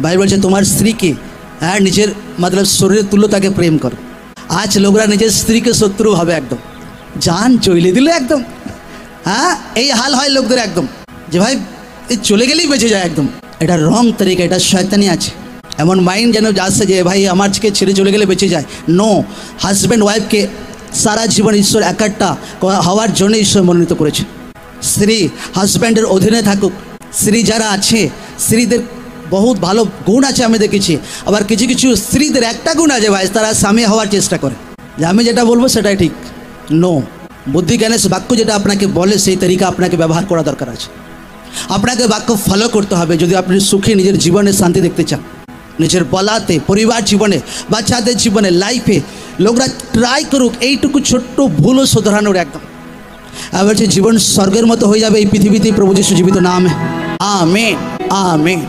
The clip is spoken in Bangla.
ভাই বলছে তোমার স্ত্রীকে হ্যাঁ নিজের মতলব শরীরের তুল্য তাকে প্রেম করো। আজ লোকরা নিজের স্ত্রীকে শত্রু ভাবে, একদম জান চলে দিল একদম। হ্যাঁ এই হাল হয় লোকদের একদম, যে ভাই এই চলে গেলেই বেঁচে যায় একদম। এটা রং তরিকা, এটা শয়তানি আছে। এমন মাইন্ড যেন আসছে যে ভাই আমাকে ছেড়ে চলে গেলে বেঁচে যায়। নো, হাজব্যান্ড ওয়াইফকে সারা জীবন ঈশ্বর একাট্টা হওয়ার জন্য ঈশ্বর মনোনীত করেছে। স্ত্রী হাজব্যান্ডের অধীনে থাকুক। স্ত্রী যারা আছে, স্ত্রীদের বহুত ভালো গুণ আছে আমি দেখেছি। আবার কিছু কিছু স্ত্রীদের একটা গুণ আছে ভাই, তারা স্বামী হওয়ার চেষ্টা করে যে আমি যেটা বলবো সেটাই ঠিক। নো, বুদ্ধি জ্ঞানের বাক্য যেটা আপনাকে বলে সেই তরিকা আপনাকে ব্যবহার করা দরকার আছে। আপনাকে বাক্য ফলো করতে হবে যদি আপনি সুখী নিজের জীবনে শান্তি দেখতে চান। নিজের বলাতে, পরিবার জীবনে, বাচ্চাদের জীবনে, লাইফে লোকরা ট্রাই করুক এইটুকু ছোট্ট ভুলও শোধরানোর একদম। আবার যে জীবন স্বর্গের মতো হয়ে যাবে এই পৃথিবীতে প্রভু যীশু জীবিত নামে। Amen, amen.